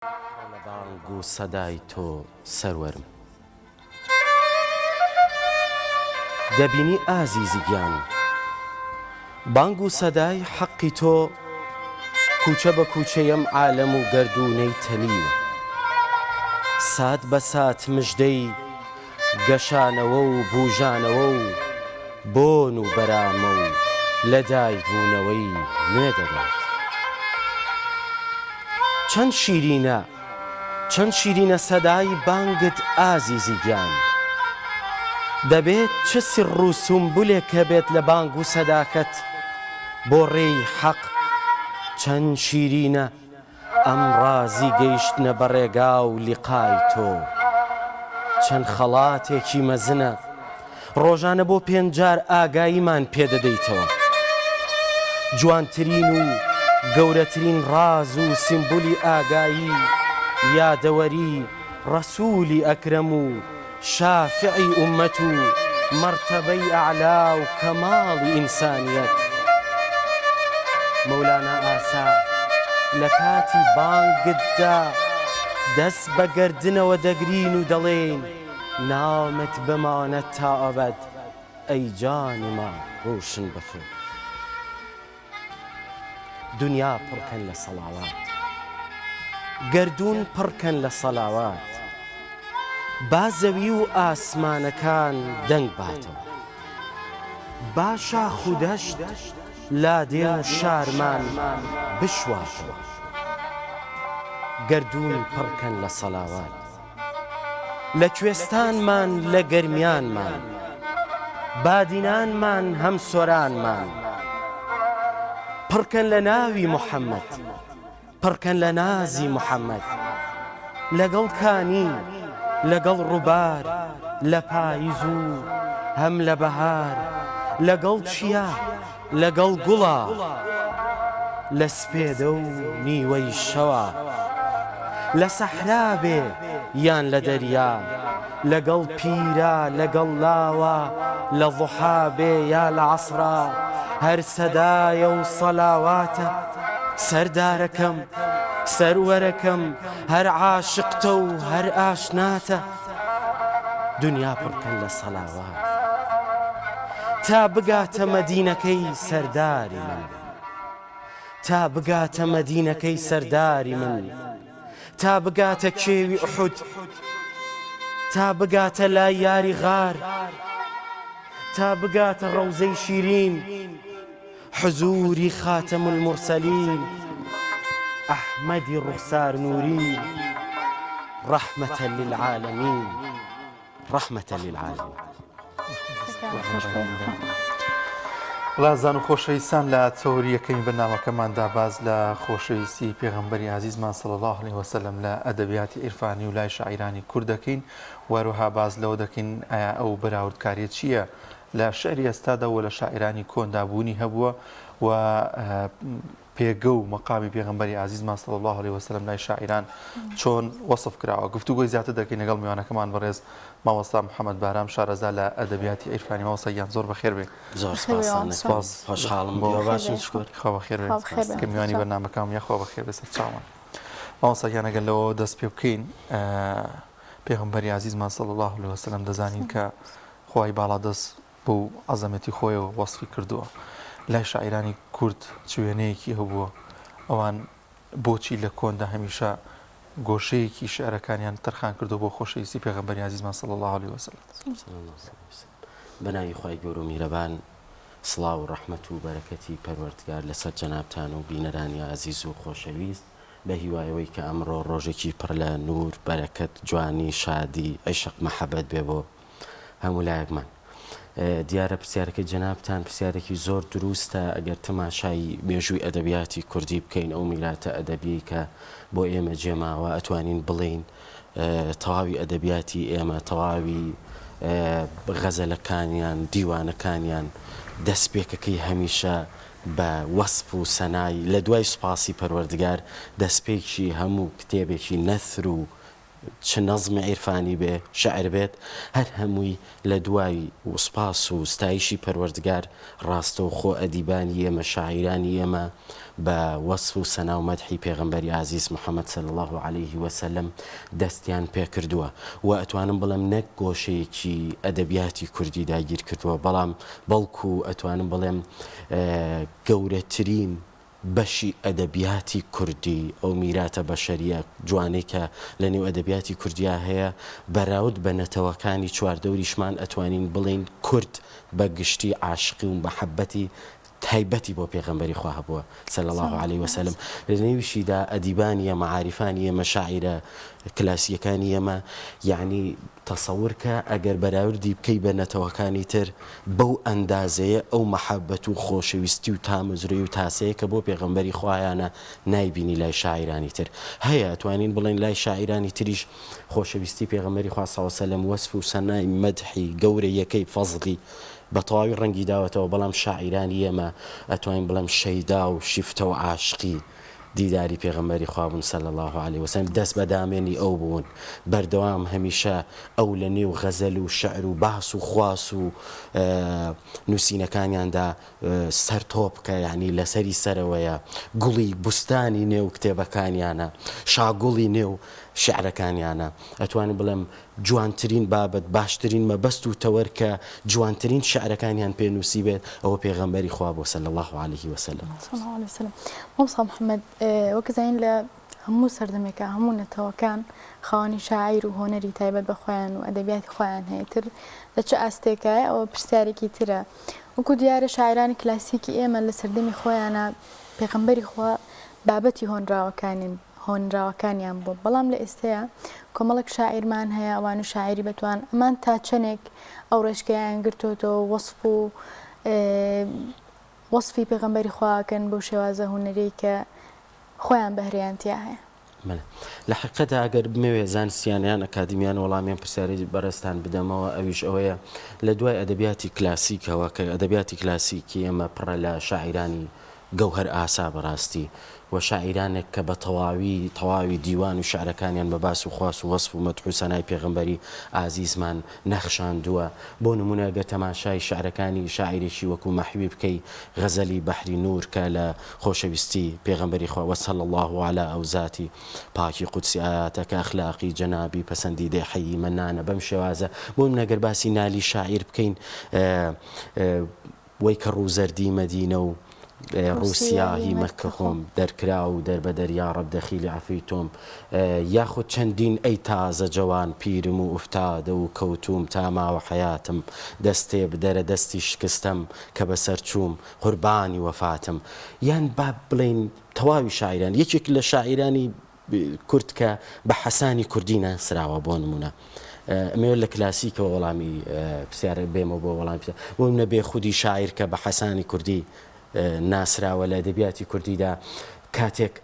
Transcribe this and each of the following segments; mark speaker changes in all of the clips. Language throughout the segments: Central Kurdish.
Speaker 1: لە بانگ و سەدای تۆ سەروەرم دەبینی ئازیزی گیان بانگ و سەدای حەقی تۆ کوچە بە کوچەیەم عالەم و گەردوونەی تەنیوە سات بە سات مژدەی گەشانەوە و بوژانەوە و بۆن و بەرامە و لەدایکبوونەوەی نوێ دەدات چەند شیرینە سەدای بانگت ئازیزی گیان دەبێت چ سڕ و سومبولێک هەبێت لە بانگ و سەداکەت بۆ ڕێی حەق چەند شیرینە ئەم ڕازی گەیشتنە بە ڕێگا و لیقای تۆ چەند خەڵاتێکی مەزنە ڕۆژانە بۆ پێنجار ئاگاییمان پێدەدەیتەوە جوانترین و گەورەترین ڕاز و سیمبولی ئاگایی یادەوەری ڕەسوولی ئەکرەم و شافعی ئوممەت و مەرتەبەی ئەعلا و کەماڵی ئینسانیەت مەولانا ئاسا لە کاتی بانگتدا دەست بە گەردنەوە دەگرین و دەڵێن نامت بمانە تا ئەبەد ئەی جانما ڕۆشن بە تۆ دنیا پڕکەن لە سەڵاوات گەردوون پڕکەن لە سەڵاوات با زەوی و ئاسمانەکان دەنگ باتەوە با شاخ و دەشت لادێ و شارمان بشواتەوە گەردوون پڕکەن لە سەڵاوات لە کوێستانمان لە گەرمیانمان بادینانمان هەم سۆرانمان پڕکەن لە ناوی موحەممەد پڕکەن لە نازی موحەممەد لەگەڵ کانی لەگەڵ ڕووبار لە پاییز و هەم لە بەهار لەگەڵ چیا لەگەڵ گوڵا لە سپێدە و نیوەی شەوە لە سەحرا بێ یان لە دەریا لەگەڵ پیرە لەگەڵ لاوە لە ضوحا بێ یا لە عەسرا هەر سەدایە و سەلاواتە سەردارەکەم سەروەرەکەم هەر عاشقتە و هەر ئاشناتە دنیا پڕکەن لە سەلاوات تا بگاتە مەدینەکەی سەرداری من تا بگاتە مەدینەکەی سەرداری من تا بگاتە کێوی ئوحود تا بگاتە لای یاری غار تا بگاتە ڕەوزەی شیرین حزوری خاتەم المرسەلین ئەحمەدی ڕوخسار نووری ڕەحمەتە للعالەمین ڕەحمەتە للعالەمین
Speaker 2: لازان و خۆشەویستان لە چۆریەکەی بەرنامەکەماندا باز لە خۆشەویستی پێغەمبەری عەزیزمان صلی الله علیه وسلم لە ئەدەبیاتی عیرفانی و لای شاعیرانی کورد دەکەین وەروها باز لەوە دەکەین ئایا ئەو بەراوردکاریە چییە لە شعری ئێستادا و لە شاعیرانی کۆندا بوونی هەبووە و پێگە و مەقامی پێغەمبەری عەزیزمان صلی الله علیه وسلم لای شاعیران چۆن وەسف کراوە گفتوگۆی زیاتر دەکەین لەگەڵ میوانەکەمان بەڕێز مامۆستا محەممەد بارام شارەزا لە ئەدەبیاتی عیرفانی مامۆستا گیان زۆر بەخێر بێ
Speaker 1: زۆر خۆشحاڵم باشن شکر
Speaker 2: خوا بەخێر بێ کە میوانی بەرنامەکەم یاخوا بەخێر بێ سەر چاوان مامۆستا گیان ئەگەر لەوە دەست پێ بکەین پێغەمبەری عەزیزمان صلی الله علیه وسلم دەزانین کە خوای باڵا دەست بۆ عەزەمەتی خۆیەوە وەسفی کردووە لای شاعیرانی کورد چوێنەیەکی هەبووە ئەوان بۆچی لە کۆندا هەمیشە گۆشەیەکی شعرەکانیان تەرخان کردو بۆ خۆشەویستی پێغەمبەری عەزیزمان صلی الله علیه وسلم
Speaker 1: بەناوی خوای گەورە و میرەبان سڵاو و ڕەحمەت و بەرەکەتی پەروەردگار لەسەر جەنابتان و بینەرانی عەزیز و خۆشەویست بە هیوایەوەی کە ئەمڕۆ ڕۆژێکی پڕ لە نور بەرەکەت جوانی شادی عیشق مەحەبەت بێ بۆ هەموو لایەکمان دیارە پرسیارەکە جەنابتان پرسیارێکی زۆر دروستە ئەگەر تەماشای مێژووی ئەدەبیاتی کوردی بکەین ئەو میلاتە ئەدەبی کە بۆ ئێمە جێماوە ئەتوانین بڵین تەواوی ئەدەبیاتی ئێمە تەواوی غەزەلەکانیان دیوانەکانیان دەستپێکەکەی هەمیشە بە وەسف و سەنای لە دوای سوپاسی پەروەردگار دەستپێکی هەموو کتێبێکی نەثر و چ نەزمی عیرفانی بێ شەعر بێت هەر هەمووی لە دوای وسپاس و ستایشی پەروەردگار ڕاستە و خۆ ئەدیبانی ئێمە شاعیرانی ئێمە بە وەصف و سەنا و مەدحی پێغەمبەری عزیز محەممەد صلی الله عليه وسلم دەستیان پێ کردووە و ئەتوانم بڵێم نەک گۆشەیەکی ئەدەبیاتی کوردی داگیر کردووە بەڵام بەڵکو ئەتوانم بڵێم گەورەترین بەشی ئەدەبیاتی کوردی ئەو میراتە بەشەریە جوانەی کە لە نێو ئەدەبیاتی کوردیا هەیە بەراورد بە نەتەوەکانی چواردەوریشمان ئەتوانین بڵین کورد بە گشتی عاشقی و محەبەتی تایبەتی بۆ پێغەمبەری خوا هەبووە صلی الله عليه وسلم لە نێویشیدا ئەدیبانی ئێمە عاریفانی ئێمە شاعیرە کلاسیەکانی ئێمە یعنی تەسەور کە ئەگەر بەراوردی بکەی بە نەتەوەکانی تر بەو ئەندازەیە ئەو مەحەبەت و خۆشەویستی و تامەزروی و تاسەیە کە بۆ پێغەمبەری خوایانە نایبینی لای شاعیرانی تر هەیە ئەتوانین بڵێن لای شاعیرانی تریش خۆشەویستی پێغەمبەری خوا صلی الله عليه وسلم وەصف و سەنای مەدحی گەورە یەکەی فەزلی بە تەواوی ڕەنگی داوەتەوە بەڵام شاعیرانی ئێمە ئەتوانین بڵێم شەیدا و شیفتە و عاشقی دیداری پێغەمبەری خوا بوون صلی الله عليه وسلم دەست بەدامێنی ئەو بوون بەردەوام هەمیشە ئەو لە نێو غەزەل و شعر و باس و خواس و نووسینەکانیاندا سەر تۆ بکە یعنی لەسەری سەرەوەیە گوڵی بوستانی نێو کتێبەکانیانە شاگوڵی نێو شعرەکانیانە ئەتوانم بڵێم جوانترین بابەت باشترین مەبەست و تەوەرکە جوانترین شعرەکانیان پێنووسی بێت ئەوە پێغەمبەری خوا بۆ صلی الله عليه وسلم
Speaker 3: مامۆستا محەممەد وەک زین لە هەموو سەردەمێکە هەموو نەتەوەکان خاوەنی شاعیر و هۆنەری تایبەت بە خۆیان و ئەدەبیاتی خۆیان هەیەتر لە چه ئاستێکایە ئەوە پرسیارێکی ترە وەکو دیارە شاعرانی کلاسیکی ئێمە لە سەردەمی خۆیانە پێغەمبەری خوا بابەتی هۆنراوەکانیان بوو بەڵام لە ئێستەیە کۆمەڵک شاعیرمان هەیە ئەوان و شاعری بەتوان ئەمان تا چەندێک ئەو ڕێژکەیان گرتوتەوە وەصفی پێغەمبەری خواکەن بۆ شێوازە هونەری کە خۆیان بەهرەیان تیا هەیە
Speaker 1: لە حقیقەتە ئەگەر بمەوێ زانستیانیان ئەکادمیان وەڵامیان پرسیاری بەڕێستان بدەمەوە ئەویش ئەوەیە لە دوای ئەدەبیاتی کلاسیکەوە کە ئەدەبیاتی کلاسیکی ئێمە پڕە لە شاعیرانی گەوهەر ئاسا بەڕاستی و شاعیرانێک کە بە تەواوی دیوان و شعرەکانیان بە باس و خواس و وەصف و مەدح و سەنای پێغەمبەری ئازیزمان نەخشاندووە بۆ نمونە ئەگەر تەماشای شعرەکانی شاعیرێکی وەکو مەحوی بکەی غەزەلی بەحری نور کە لە خۆشەویستی پێغەمبەری خوا وەصلی الله على ئەو زاتی پاکی قودسی ئاەتەکە ئەخلاقی جەنابی پەسەندیدەی حەیی مەنانە بەم شێوازە بۆ نەگەر باسی نالی شاعیر بکەین وەی کە ڕووزەردی مەدینە و رووسیاهی مەکە خۆم دەرکرا و دەربەدەر یا ڕەب دەخیلی عەفوی تۆم یاخود چەندین ئەی تازە جەوان پیرم و ئوفتادە و کەوتوم تا ماوە حەیاتم دەستێ بدەرە دەستی شکستم کە بەسەر چووم قوربانی وەفاتم یان با بڵێن تەواوی شاعیران یەکێک لە شاعیرانی کورد کە بە حەسانی کوردی ناسراوە بۆ نمونە ئەمێ لە کلاسیکەوە وەڵامی پرسیارە بێمەوە بۆ وەڵامی بۆ نەبێ خودی شاعیر کە بە حەسانی کوردی ناسراوە لە ئەدەبیاتی کوردیدا کاتێک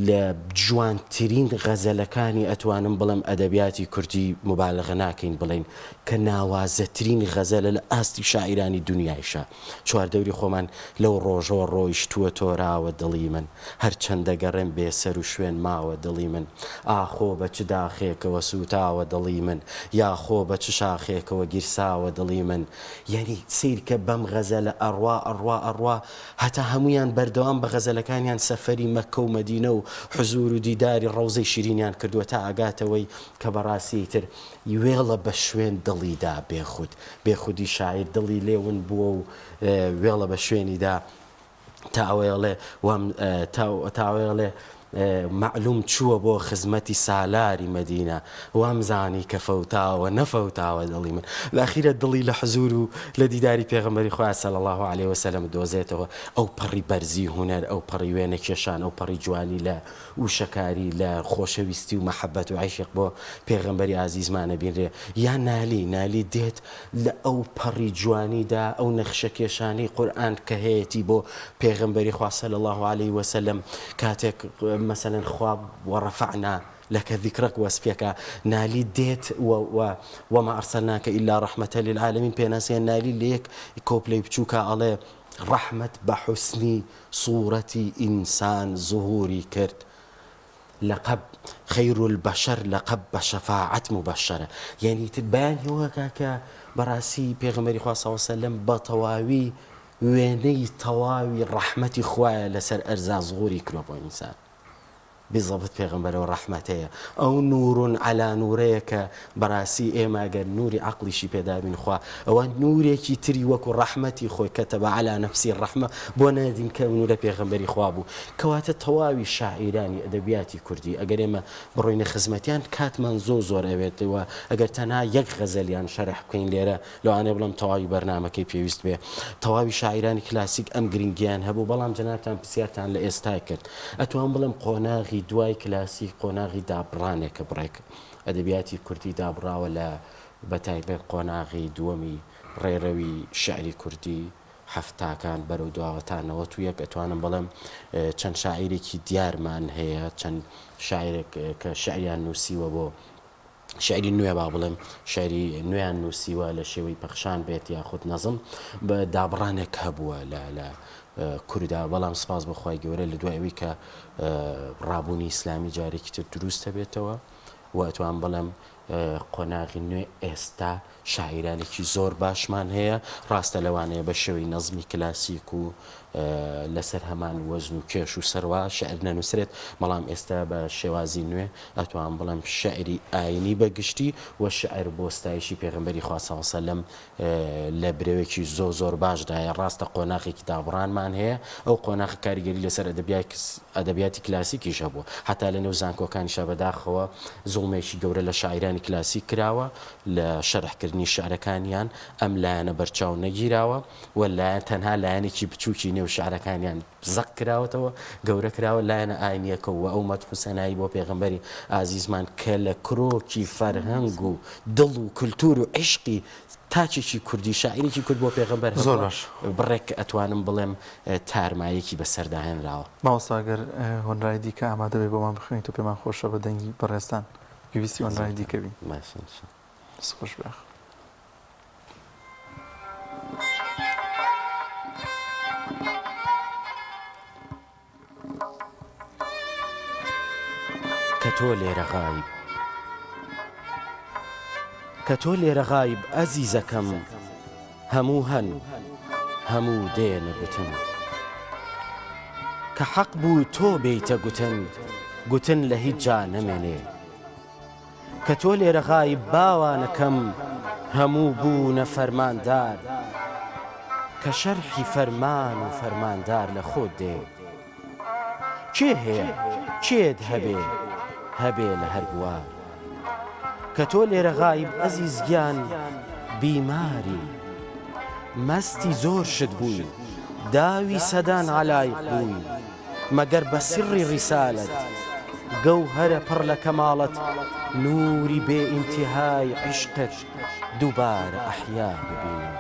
Speaker 1: لە جوانترین غەزەلەکانی ئەتوانم بڵم ئەدەبیاتی کوردی مبالغە ناکەین بڵین کە ناوازەترین غەزەلە لە ئاستی شاعیرانی دنیایشە چواردەوری خۆمان لەو ڕۆژەوە ڕۆیشتووە تۆراوە دڵی من هەرچەندە گەڕێم بێسەر و شوێن ماوە دڵی من ئاخۆ بە چ داخێکەوە سوتاوە دڵی من یاخۆ بە چ شاخێکەوە گیرساوە دڵی من یعنی سیر کە بەم غەزەلە ئەڕوا هەتا هەمویان بەردەوام بە غەزەلەکانیان سەفەری مەکە و مەدینە و حزور و دیداری ڕەوزەی شیرینیان کردووە تا ئاگاتەوەی کە بەڕاستی تر وێڵە بە شوێن دڵیدا بێخودی شاعیر دڵی لێون بووە و وێڵە بە شوێنیدا تاوێڵێ معلوم چووە بۆ خزمەتی سالاری مەدینە وامزانی کە فەوتاوە نەفەوتاوە دڵی من لەخیرە دڵی لە حزور و لە دیداری پێغەمبەری خوا صلی الله عليه وسلم دۆزێتەوە ئەو پەڕی بەرزی هونەر ئەو پەڕی وێنە کێشان ئەو پەڕی جوانی لە وشەکاری لە خۆشەویستی و مەحەبەت و عیشق بۆ پێغەمبەری ئازیزمانە بینرێ یا نالی دێت لە ئەو پەڕی جوانیدا ئەو نەخشە کێشانی قورئان کە هەیەی بۆ پێغەمبەری خوا صلی الله عليه وسلم کاتێک مثلا خواب ورفعنا لك ذكرك واسفيك نالي ديت وما أرسلناك إلا رحمة للعالمين بيناسي نالي ليك كوبلي بتشوكا على رحمة بحسني صورتي إنسان ظهوري كرت لقب خير البشر لقب بشفاعة مبشرة يعني تبان هو كاكا براسي بيغمري خوا صلى الله عليه وسلم بطواوي ويني طواوي رحمة خواه لسر أرزا زغوري كروبو إنسان بالضبط پیغمبر و رحمته او نور على نورك براسي ايما قال نوري عقلي شي بيدا من خوا او نوري كي تري وكو رحمتي خو كتب على نفسي الرحمه بونا دين كونور پیغمبري خوابو كوات تواوي شاعراني ادبياتي كردي اگر ما بروين خدمتيان كات من زور اويت و اگر تنا يك غزليان شرح كاين ليره لو انا بلم تواوي برنامج كي بيست به تواوي شاعراني كلاسيك ام جرينجيان هبو بلام جنابتان بسيارتان لاستايكل اتوان بلم قوناغي دوای کلاسی قۆناغی دابڕانێکە بڕێک ئەدەبیاتی کوردی دابڕاوە لە بەتایبەت قۆناغی دووەمی ڕێڕەوی شعری کوردی هەفتاکان بەرەو دواوەتانەوە تو یەک ئەتوانم بڵێم چەند شاعیرێکی دیارمان هەیە چەند شاعرێک کە شعریان نووسیوە بۆ شعری نوێ با بڵێم شعری نوێیان نووسیوە لە شێوەی پەخشان بێت یاخود نەزم بە دابڕانێک هەبووە لە کووردا بەڵام سپاس بەخوای گەورە لە دوایەوەی کە ڕابوونی ئیسلامی جارێکی تر دروستە بێتەوە و ئەتوان بڵێم قۆناغی نوێ ئێستا شاعیرانێکی زۆر باشمان هەیە ڕاستە لەوانەیە بە شێوەی نەزمی کلاسیک و لەسەر هەمان وەزن و کێش و سەروا شعر نەنووسرێت بەڵام ئێستا بە شێوازی نوێ ئەتوان بڵێم شعری ئاینی بەگشتی و شعر بۆ ستایشی پێغەمبەری خوا صلی الله علیه و سلم لە برەوێکی زۆر باشدایە ڕاستە قۆناغێکی دابڕانمان هەیە ئەو قۆناغ کاریگەری لەسەر ئەدەبیاتی کلاسیکیش هەبووە هەتا لە نێو زانکۆکانیشە بەداخەوە زوڵمێکی گەورە لە شاعیرانی کلاسیک کراوە لە شەرحکردنی شعرەکانیان ئەم لایەنە بەرچاو نەگیراوە و لایەن تەنها لایەنێکی بچووکی نێو شعرەکانیان زەق کراوەتەوە گەورە کراوە لایەنە ئاینیەکە و ئەو مەدح و سەنایی بۆ پێغەمبەری ئازیزمان کە لە کرۆکی فەرهەنگ و دڵ و کولتور و عیشقی تاچێکی کوردی شاعیرێکی کورد بۆ پێغەمبەر
Speaker 2: زۆر باش
Speaker 1: بڕێک ئەتوانم بڵێم تارمایەکی بەسەرداهێنراوە
Speaker 2: ماوەساگەر هۆنرای دیکە ئامادە بێ بۆمان بخوێنیت و پێمان خۆشە بە دەنگی بەڕێستان پێویستی هۆنرای دیکەبین خۆش بێخ
Speaker 1: کە تۆ لێرە غایب ئەزیزەکەم هەموو هەن هەموو دێنە گوتن کە حەق بوو تۆ بێیتە گوتن لە هیچ جا نەمێنێ کە تۆ لێرە غایب باوانەکەم هەموو بوونە فەرماندار کە شەرحی فەرمان و فەرماندار لە خۆت دێ کێ هەیە کێت هەبێ لە هەر بوار کە تۆ لێرە غایب ئەزیز گیان بیماری مەستی زۆر شت بووی داوی سەدان عەلایق بووی مەگەر بە سری ڕیسالەت گەوهەرە پڕ لە کەماڵەت نووری بێ ئینتیهای عیشقت دووبارە ئەحیا ببینم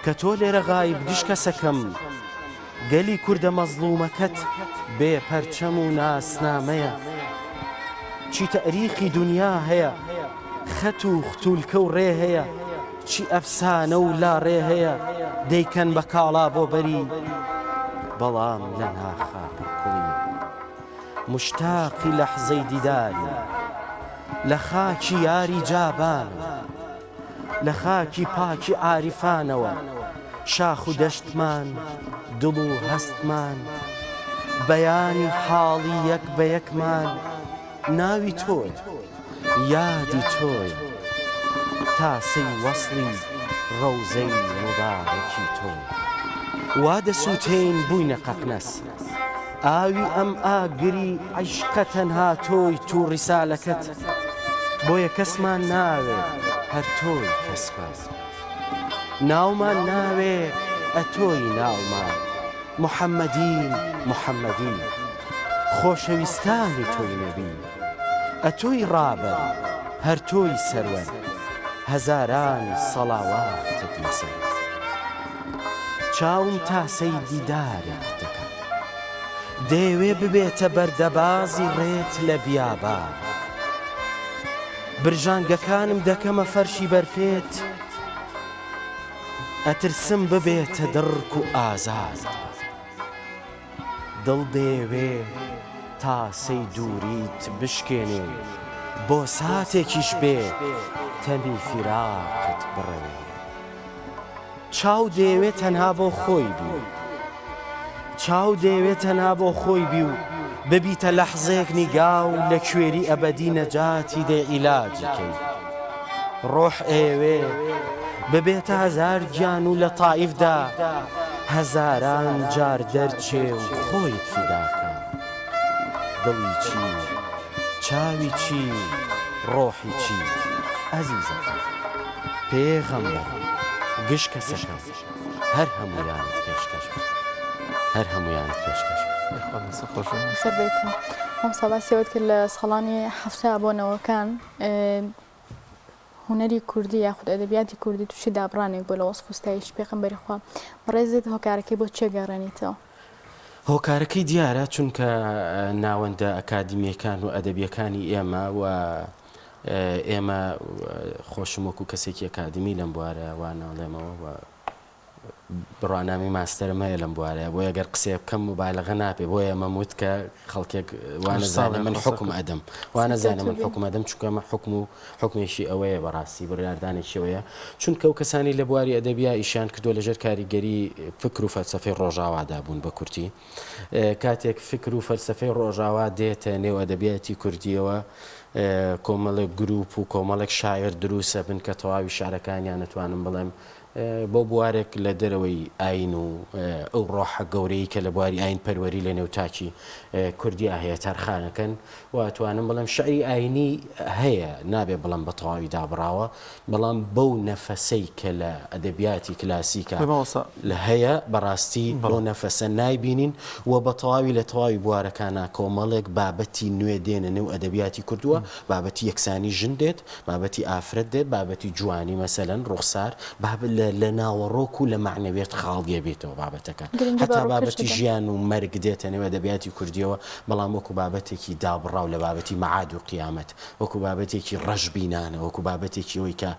Speaker 1: کە تۆ لێرە غایب گشت کەسەکەم گەلی کوردە مەزلومەکەت بێ پەرچەم و ناسنامەیە چی تەریخی دنیا هەیە خەت و ختولکە و ڕێ هەیە چی ئەفسانە و لاڕێ هەیە دەیکەن بە کاڵا بۆ بەری بەڵام لە ناخاپە کوڵی مشتاقی لەحزەی دیداری لە خاکی یاری جابانە لە خاکی پاکی عاریفانەوە شاخ و دەشتمان دڵ و هەستمان بەیانی حاڵی یەک بە یەکمان ناوی تۆی یادی تۆی تاسەی وەسڵی ڕەوزەی مبارەکی تۆی وا دەسووتێن بووینە قەقنەس ئاوی ئەم ئاگری عیشقە تەنها تۆی تو ڕیسالەکەت بۆیە کەسمان ناوێ هەر تۆی کەسمان ناومان ناوێ ئەتۆی ناومان محەممەدین خۆشەویستانی تۆی نەبی ئەتۆی ڕابەر هەر تۆی سەروەر هەزاران سەڵاواتت لەسەر چاوم تاسەی دیدارت دەکات دەیەوێ ببێتە بەردەبازی ڕێت لە بیابان برژانگەکانم دەکەمە فەرشی بەرپێت ئەترسم ببێتە دڕک و ئازاد دڵ دەیەوێ تاسەی دووریت بشکێنێ بۆ ساتێکیش بێ تەمی فیراقت بڕێ چاو دەیەوێت تەنها بۆ خۆی بی چاو دەیەوێت تەنها بۆ خۆی بی و ببیتە لەحزێک نیگاو لە کوێری ئەبەدی نەجاتی دێ عیلاجی کەی ڕۆح ئێوێ ببێتە هەزار گیان و لە تائیفدا هەزاران جار دەرچێ و خۆیت فیداکە دڵی چی چاوی چی ڕۆحی چی ئەزیزە پێغەمبەر گشت کەسەکە هەر هەموویانت پێشکەش بێت هەر هەموویانت پێشکەش بێت
Speaker 3: سەر بێتەوە ئەم سەباسیەوەت کرد لە ساڵانی هەفتە بۆنەوەکان هوەری کوردی یاخود ئەدەبیاتی کوردی تووشی دابڕانێک بۆ لە وەسف و ستایش پێغەمبەری خوا بەڕێزت هۆکارەکەی بۆ چێ گەڕێنیتەوە
Speaker 1: هۆکارەکەی دیارە چونکە ناوەندە ئەکادیمیەکان و ئەدەبیەکانی ئێمە و ئێمە خۆشم وەکو کەسێکی ئەکادمی لەم بوارە واناڵێمەوە بڕوانامی ماستەرم هەیە لەم بوارەیە بۆ ئەگەر قسێ بکەم موبایلەغە ناپێ بۆ ئێمە وت کە خەڵکێک وانەزانێ من حکم ئەدەم وانەزانێ من حکم ئەدەم چونکە ئەمە حکم و حکمێکی ئەوەیە بەڕاستی بڕیاردانێکی ئەوەیە چونکە ئەو کەسانی لە بواری ئەدەبیا ئیشان کردووە لەژێر کاریگەری فکر و فەلسەفەی ڕۆژاوادا بوون بە کورتی کاتێک فکر و فەلسەفەی ڕۆژاوا دێتە نێو ئەدەبیاتی کوردیەوە کۆمەڵێک گروپ و کۆمەڵێک شاعر دروسە بن کە تەواوی شارەکانیان نتوانم بڵێم بۆ بوارێک لە دەرەوەی ئاین و ئەو ڕۆحە گەورەی کە لە بواری ئاین پەروەری لە نێوتاکی کوردی هەیە تارخانەکەن واتوانم بڵێم شعری ئاینی هەیە نابێ بڵم بە تەواوی دابڕاوە بەڵام بەو نەفەسەی کە لە ئەدەبیاتی کلاسیکە لە هەیە بەڕاستی بۆ نەفەسە نایبینین و بە تەواوی لە تەواوی بوارەکانە کۆمەڵێک بابەتی نوێ دێنە نێو ئەدەبیاتی کوردووە بابەتی یەکسانی ژن دێت بابەتی ئافرەت دێت بابەتی جوانی مەسەلەن ڕوخسار لە ناوەڕۆک و لە معنەوێت خاڵیە بێتەوە بابەتەکە هەتا بابەتی ژیان و مەرگ دێتە نێو ئەدەبیاتی کوردیەوە بەڵام وەکو بابەتێکی دابڕاو لە بابەتی مەعاد و قیامەت وەکو بابەتێکی ڕەشبینانە وەکو بابەتێکی ئەوەی کە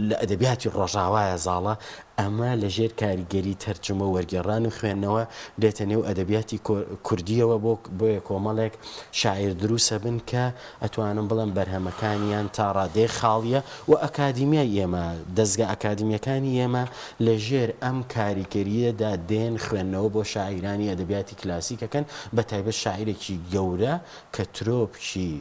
Speaker 1: لە ئەدەبیاتی ڕۆژاوایە زاڵە ئەمە لەژێر کاریگەری تەرجمە وەرگێڕان و خوێندنەوە دێتە نێو ئەدەبیاتی کوردیەوە بۆیە کۆمەڵێک شاعیر دروسە بن کە ئەتوانم بڵم بەرهەمەکانیان تا ڕادێ خاڵیە و ئەکادیمیای ئێمە دەستگا ئەکادیمیەکانی ئێمە لەژێر ئەم کاریگەریەدا دێن خوێندنەوە بۆ شاعیرانی ئەدەبیاتی کلاسیکەکەن بە تایبەت شاعیرێکی گەورە کە ترۆپکی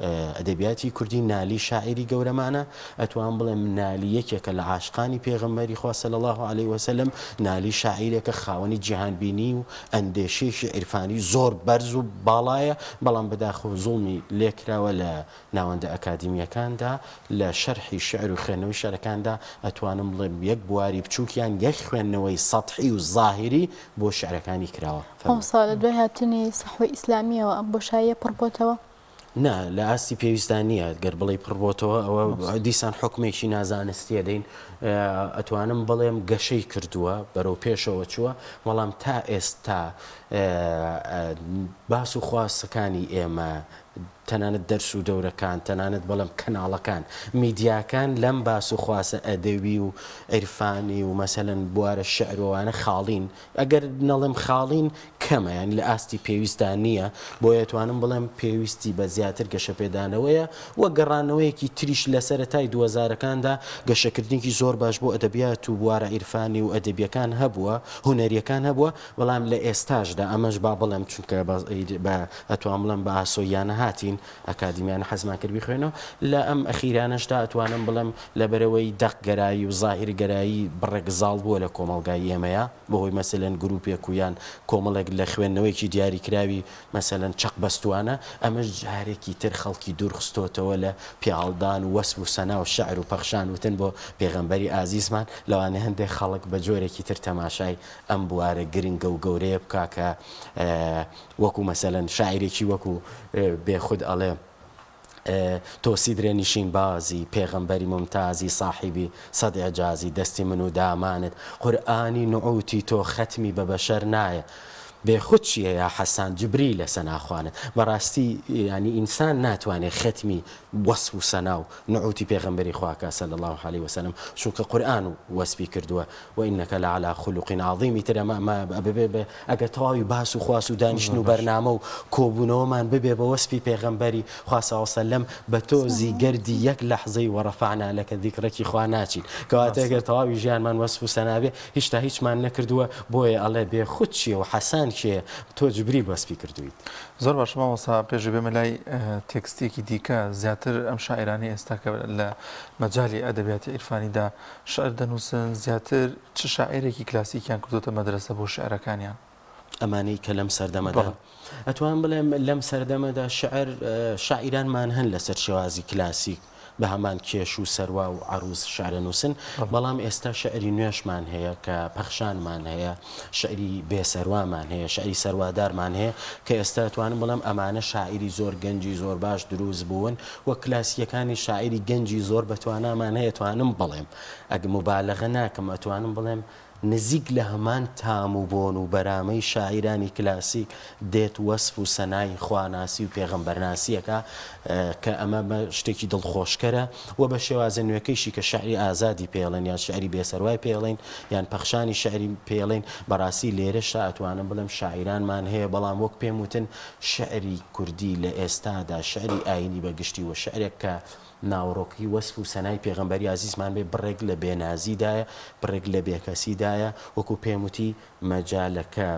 Speaker 1: ئەدەبیاتی کوردی نالی شاعری گەورەمانە ئەتوان بڵێم نالی یەکێکە لە عاشقانی پێغەمبەری خوا صلی الله علیه وسلم نالی شاعیرێکە خاوەنی جیهانبینی و ئەندێشەیەکی عیرفانی زۆر بەرز و باڵایە بەڵام بەداخەوە زوڵمی لێکراوە لە ناوەندە ئەکادیمیەکاندا لە شەرحی شعر و خوێندنەوەی شعرەکاندا ئەتوانم بڵێم یەک بواری بچووکیان یەک خوێندنەوەی سەطحی و ظاهری بۆ شعرەکانی کراوە
Speaker 3: ساڵ دوای هاتنی سەحوەی ئیسلامیەوە ئەم بۆشاییە پڕبۆتەوە
Speaker 1: نا لە ئاستی پێویستان نییە گەر بڵێ پڕبۆتەوە ئەوە دیسان حکمێکی نازانستیە دەین ئەتوانم بڵێم گەشەی کردووە بەرەو پێشەوە چووە بەڵام تا ئێستا باس و خواستەکانی ئێمە تەنانەت دەرس و دەورەکان تەنانەت بەڵام کەناڵەکان میدیاکان لەم باس و خواسە ئەدەوی و عیرفانی و مەسەلەن بوارە شعرۆوانە خاڵین ئەگەر نەڵێم خاڵین کەمە یانی لە ئاستی پێویستان نییە بۆیە توانم بڵێم پێویستی بە زیاتر گەشە پێدانەوەیە وە گەڕانەوەیەکی تریش لە سەرەتای 2000ەکاندا گەشەکردنێکی زۆر باش بۆ ئەدەبیات و بوارە عیرفانی و ئەدەبیەکان هەبووە هونەریەکان هەبووە بەڵام لە ئێستاشدا ئەمەش با بڵێم چونکە ئەتوان بڵێم بە ئاسۆیانە هاتین ئەکادیمیان حەزمان کرد بخوێنەوە لە ئەم ئەخیرانەشدا ئەتوانم بڵێم لەبەرەوەی دەقگەرایی و زاهری گەرایی بڕێکزاڵ بووە لە کۆمەلگای ئێمەیە بەهۆی مەسەلەن گروپێک و یان کۆمەڵێک لە خوێندنەوەیکی دیاریکراوی مەسەلەن چەق بەستوانە ئەمەش جارێکی تر خەڵکی دوورخستۆتەوە لە پیاڵدان و وەسف و سەنا و شەعر و پەخشان وتن بۆ پێغەمبەری ئازیزمان لەوانەیە هەندێک خەڵک بە جۆرێکی تر تەماشای ئەم بوارە گرنگە و گەورەیە بکا کە وەکو مەسەلەن شاعیرێکی وەکو بێخود ئەڵێ تۆسی درێنیشین بازی پێغەمبەری ممتازی صاحبی سەد ئەجازی دەستی من و دامانت قورئانی نوعوتی تۆ ختمی بە بەشەر نایە بێخود چیە یا حەسان جبری لە سەناخوانت بەڕاستی ینی ئینسان ناتوانێت ختمی وەسف و سەنا و نعوتی پێغەمبەری خواکە صلی الله عليه وسلم چونکە قورئان وەسفی کردووە وإنك لعلى خلق عظیم تر ئەگە تەواوی باس و خواست و دانیشتن و بەرنامە و کۆبوونەوەمان ببێ بە وەسفی پێغەمبەری خوا صلی الله عليه وسلم بە تۆزی گەردی یەک لەحزەی وەرەفعنا لەکە ذیکرەکی خوا ناچین کەواتە ئەگەر تەواوی ژیانمان وەسف و سەنابێ هیچ تا هیچمان نەکردووە بۆیە ئەڵێ بێخود چییە و حەسان کێ تۆ جبری وەسفی کردویت
Speaker 2: زۆر باش مامۆستا پێش بێمە لای تێکستێکی دیکە زیاتر ئەم شاعرانی ئێستا کە لە مەجای ئەدەبیاتی عیرفانیدا شعر دەنووسن زیاتر چ شاعرێکی کلاسیکیان کردوتە مەدرسە بۆ شعرەکانیان
Speaker 1: ئەمانەی کە لەم سەردەمەدا ئەتوان بڵێم لەم سەردەمەدا شاعیرانمان هەن لەسەر شێوازی کلاسیک بە هەمان کێش و سەروا و عروس شعرە نووسن بەڵام ئێستا شعری نوێشمان هەیە کە پەخشانمان هەیە شعری بێسەروامان هەیە شعری سەروادارمان هەیە کە ئێستا توانم بڵێم ئەمانە شاعری زۆر گەنجی زۆر باش دروست بوون و کلاسیەکانی شاعری گەنجی زۆر بەتوانامان هەیە توانم بڵێم ئەگە مبالەغە ناکەم ئەتوانم بڵێم نزیک لە هەمان تام و بۆن و بەرامەی شاعیرانی کلاسیک دێت وەسف و سەنای خواناسی و پێغەمبەرناسیەکە کە ئەمە شتێکی دڵخۆشکەرە و بە شێوازە نوێکەیشی کە شعری ئازادی پێڵێن یان شعری بێسەروای پێڵێن یان پەخشانی شعری پێڵێن بەڕاستی لێرەشە ئەتوانم بڵێم شاعیرانمان هەیە بەڵام وەک پێم وتن شعری کوردی لە ئێستادا شعری ئاینی بەگشتی و شعرێک کە ناوڕۆکی وەسف و سەنای پێغەمبەری عەزیزمان بێ بڕێک لە بێنازیدایە بڕێک لە بێکەسیدایە وەکو پێم وتی مەجالەکە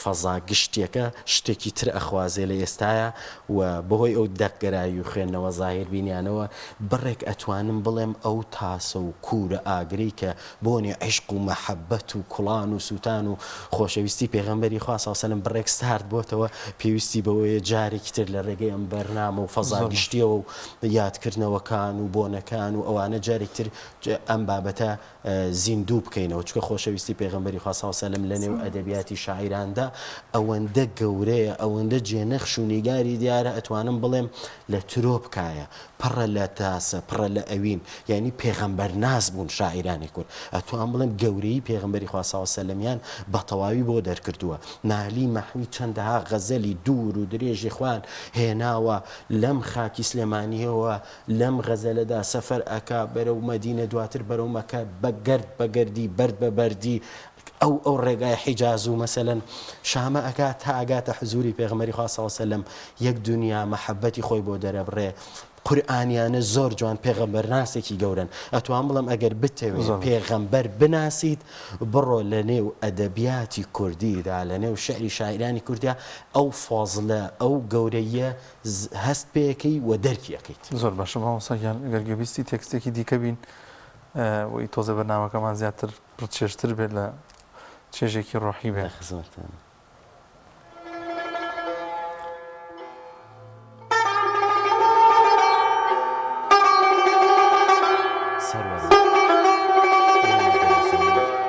Speaker 1: فەزا گشتێکە شتێکی تر ئەخوازێ لە ئێستایە و بەهۆی ئەو دەکگەرایی و خوێندنەوە زاهر بینیانەوە بڕێک ئەتوانم بڵێم ئەو تاسە و کوورە ئاگری کە بۆنی عیشق و مەحەبەت و کوڵان و سووتان و خۆشەویستی پێغەمبەری خوا صلی الله علیه و سلم بڕێک سارد بۆتەوە پێویستی بەوەیە جارێکی تر لە ڕێگەی ئەم بەرنامە و فەزا گشتیەوە و یادکردنەوەکان و بۆنەکان و ئەوانە جارێک تر ئەم بابەتە زیندوو بکەینەوە چونکە خۆشەویستی پێغەمبەری خوا صلی الله علیه و سلم لە نێو ئەدەبیاتی شاعیراندا ئەوەندە گەورەیە ئەوەندە جێنەخش و نیگاری دیارە ئەتوانم بڵێم لە ترۆپکایە پڕە لە تاسە پڕە لە ئەوین یعنی پێغەمبەر ناز بوون شاعیرانی کورد ئەتوان بڵێم گەورەی پێغەمبەری خوا صلی الله علیه و سلمیان بە تەواوی بۆ دەرکردووە نالی مەحوی چەندەها غەزەلی دوور و درێژی خوان هێناوە لەم خاکی سلێمانیەوە لەم غەزەلەدا سەفەر ئەکا بەرەو مەدینە دواتر بەرەو مەکە بە گەردی بەرد بە بەردی ئەو ڕێگای حیجاز و مەسەلەن شامە ئەکات تا ئاگاتە حزوری پێغەمبەری خوا صلی الله علیه و سلم یەک دنیا مەحەبەتی خۆی بۆ دەرەبڕێ قورئانیانە زۆر جوان پێغەمبەر ناسێکی گەورن ئەتوان بڵم ئەگەر بتەوێت پێغەمبەر بناسیت بڕۆ لە نێو ئەدەبیاتی کوردیدا لە نێو شعری شاعیرانی کوردیا ئەو فازڵە ئەو گەورەیە هەست پێەکەی و دەرکی ئەەکەیت
Speaker 2: زۆر باشە مامۆستاگیان گەرگەویستی تێکستێکی دیکە بین وی تۆزە بەرنامەکەمان زیاتر پرچێشتر بێت لە چێژێکی ڕۆحی بێ
Speaker 1: خزمەتتان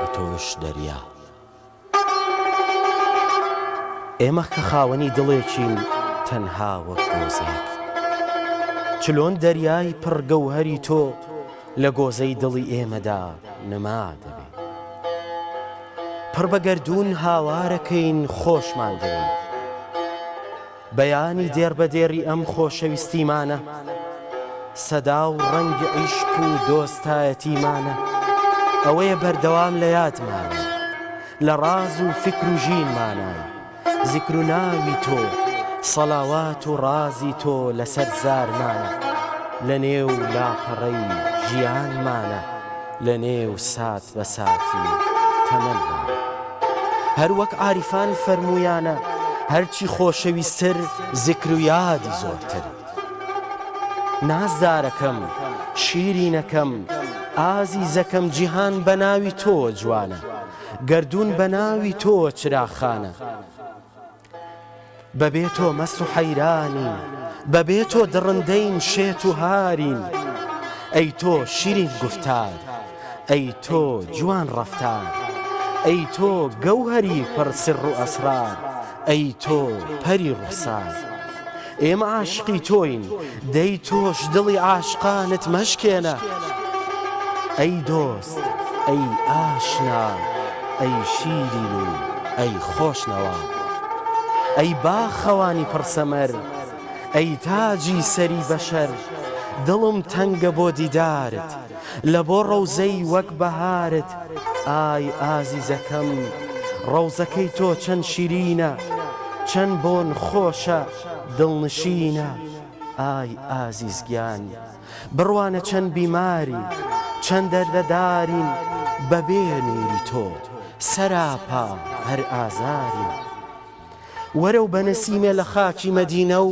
Speaker 1: ئەتۆش دەریا ئێمە کە خاوەنی دڵێکین تەنها وەک گۆزێک چلۆن دەریای پڕگەوهەری تۆ لە گۆزەی دڵی ئێمەدا نما دەبێت پڕ بە گەردوون هاوارەکەین خۆشمان دەوێن بەیانی دێر بە دێری ئەم خۆشەویستیمانە سەدا و ڕەنگی عیشق و دۆستایەتیمانە ئەوەیە بەردەوام لە یادمانە لە ڕاز و فکر و ژینمانە زیکر و ناوی تۆ سەڵاوات و ڕازی تۆ لەسەر زارمانە لە نێو لاپەڕەی ژیانمانە لە نێو سات بە ساتی تەمەنمانە هەر وەک عاریفان فەرموویانە هەرچی خۆشەویستتر زیکر و یادی زۆرتر نازدارەکەم شیرینەکەم ئازیزەکەم جیهان بە ناوی تۆ جوانە گەردوون بە ناوی تۆ چراخانە بەبێ تۆ مەست و حەیرانی بەبێ تۆ دڕندەین شێت و هارین ئەی تۆ شیرین گفتار ئەی تۆ جوان ڕەفتار ئەی تۆ گەوهەری پڕ سر و ئەسرار ئەی تۆ پەری ڕوخسار ئێمە عاشقی تۆین دەی تۆش دڵی عاشقانت مەشکێنە ئەی دۆست ئەی ئاشنا ئەی شیرین و ئەی خۆشنەوە ئەی باخەوانی پڕسەمەر ئەی تاجی سەری بەشەر دڵم تەنگە بۆ دیدارت لە بۆ ڕەوزەی وەک بەهارت ئای ئازیزەکەم ڕەوزەکەی تۆ چەند شیرینە چەند بۆن خۆشە دڵنشینە ئای ئازیزگیان بڕوانە چەند بیماری چەند دەردەدارین بەبێ نووری تۆ سەراپا هەر ئازارین وەرە و بە نەسیمێ لە خاکی مەدینە و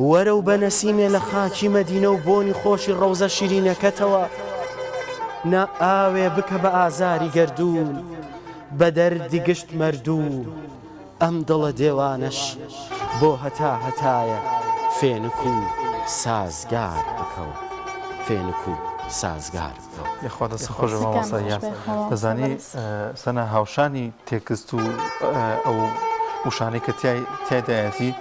Speaker 1: وەرە و بە نەسیمێ لە خاکی مەدینە و بۆنی خۆشی ڕەوزە شیرینەکەتەوە نا ئاوێ بکە بە ئازاری گەردوون بە دەردی گشت مەردوو ئەم دڵە دێوانەش بۆ هەتا هەتایە فێنک و سازگار بکەوە فێنک و سازگار بکەوە
Speaker 2: یخوا دەست خۆش مامۆستاییان دەزانی سەنە هاوشانی تێکست و ئەو وشانەی کە تایدایەتی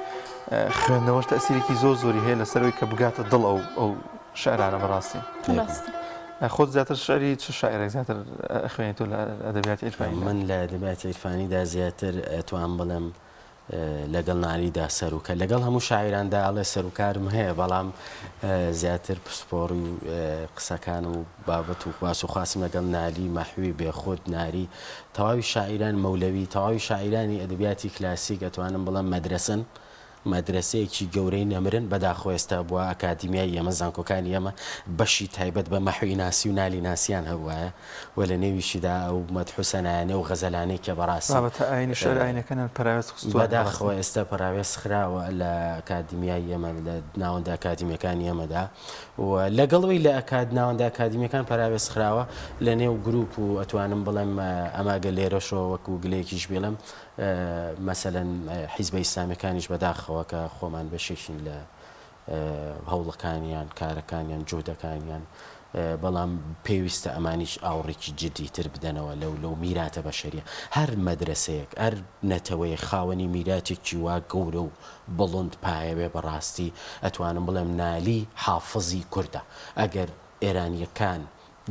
Speaker 2: خوێندنەوەش تەسیرێکی زۆری هەیە لەسەرەوەی کە بگاتە دڵ ئەو شعرانە بەڕاستی خۆت زیاتر شعری چه شاعرێک زیاتر خوێنیتۆ لە ئەدەبیاتی عیرفانی
Speaker 1: من لە ئەدەبیاتی عیرفانیدا زیاتر ئەتوان بڵێم لەگەڵ نالیدا سەرروکە لەگەڵ هەموو شاعراندا ئەڵێ سەرروکارم هەیە بەڵام زیاتر پسپۆڕ و قسەکان و بابەت و خواس و خواسم لەگەڵ نالی مەحوی بێخۆت ناری تەواوی شاعران مەولەوی تەواوی شاعرانی ئەدەبیاتی کلاسیک ئەتوانم بڵێم مەدرسەن مەدرسەیەکی گەورەی نەمرن بەداخۆ ئێستا بووە ئەکادیمیای ئێمە زانکۆکانی ئێمە بەشی تایبەت بە مەحوی ناسی و نالی ناسیان هەبوایە و لە نێویشیدا ئەو مەدحوسەنانە و غەزەلانەی کە بەڕاستی
Speaker 2: بابەتە ئاینی شعر ئاینەکەن پەراوێز خستووە
Speaker 1: بەداخۆ ئێستا پەراوێز خراوە لە ئەکادیمیای ئێمە لە ناوەندە ئەکادیمیەکانی ئێمەدا و لەگەڵەوەی لە ناوەندە ئەکادیمیەکان پەراوێز خراوە لە نێو گروپ و ئەتوانم بڵێم ئەماگە لێرەشەوە وەکو گلەیەکیش بێڵم مەسەلەن حیزبە ئیسلامیەکانیش بەداخەوە کە خۆمان بەشێکین لە هەوڵەکانیان کارەکانیان جۆدەکانیان بەڵام پێویستە ئەمانیش ئاوڕێکی جدیتر بدەنەوە لەو میراتە بەشەریە هەر مەدرسەیەک هەر نەتەوەی خاوەنی میراتێکی وا گەورە و بڵند پایەوێ بەڕاستی ئەتوانم بڵێم نالی حافزی کوردە ئەگەر ئێرانیەکان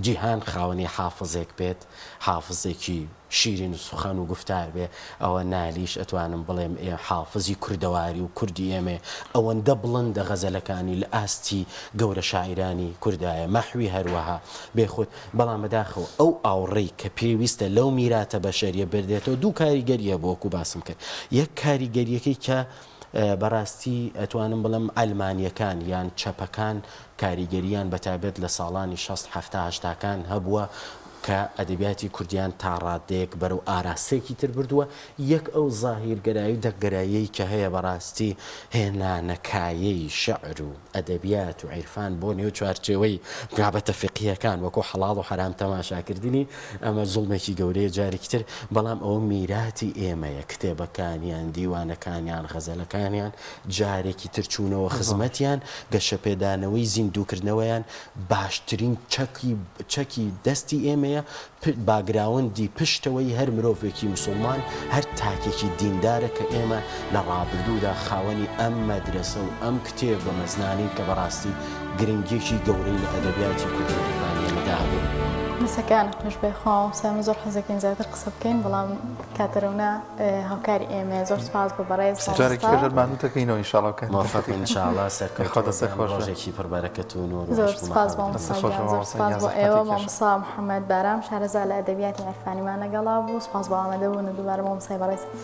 Speaker 1: جیهان خاوەنی حافزێک بێت حافزێکی شیرین و سوخەن و گفتار بێ ئەوە نالیش ئەتوانم بڵێم حافزی کوردەواری و کوردی ئێمێ ئەوەندە بڵندە غەزەلەکانی لە ئاستی گەورە شاعیرانی کوردایە مەحوی هەروەها بێخۆت بەڵام بەداخەوە ئەو ئاوڕێی کە پێویستە لەو میراتە بەشەریە بردێتەوە دوو کاریگەریە بۆ وەکو باسم کرد یەک کاریگەریەکەی کە بەڕاستی ئەتوانم بڵم ئەلمانیەکان یان چەپەکان کاریگەریان بەتابێت لە ساڵانی 60-70-80کان هەبووە کە ئەدەبیاتی کوردیان تا ڕادەیەک بەرەو ئاراستێکی تر بردووە یەک ئەو زاهیرگەرایی و دەگەراییەی کە هەیە بەڕاستی هێنانەکایەی شەعر و ئەدەبیات و عیرفان بۆ نێو چوارچێوەی بابەتە فقیەکان وەکو حەڵاڵ و حرام تەماشاکردنی ئەمە زوڵمێکی گەورەیە جارێکی تر بەڵام ئەوە میراتی ئێمەیە کتێبەکانیان دیوانەکانیان غەزەلەکانیان جارێکی تر چوونەوە خزمەتیان گەشەپێدانەوەی زیندووکردنەوەیان باشترین چەکی دەستی ئێمەیە باگراوەندی پشتەوەی هەر مرۆڤێکی مسلمان هەر تاکێکی دیندارە کە ئێمە لە ڕابردوودا خاوەنی ئەم مەدرسە و ئەم کتێب بە مەزنانی کە بەڕاستی گرنگێکی گەورەی لە ئەدەبیاتی کوردستانیەمەدا هەبوو.
Speaker 3: مسەکان خوش بێخۆم سامە زۆر حەزەکەین زیاتر قسە بکەین بەڵام کاتەرەونا هاوکاری ئێمە زۆر سپاس بۆ بەڕێز
Speaker 2: جارێکی بەژەر مانوتەکەینەوە ئینشاءڵڵا بکەین
Speaker 1: موفق ئینشاءڵڵا سەرکەوتن ڕۆژێکی پڕبەرەکەت و نور
Speaker 3: زۆر سپاس بۆ مامۆستاگیان زۆر سپاس بۆ ئێوە مامۆستا محەممەد بارام شارەزا لە ئەدەبیاتی عیرفانیمان لەگەڵا بوو سپاس بۆ ئامادەبوون دووبارە مامۆستای بەڕێز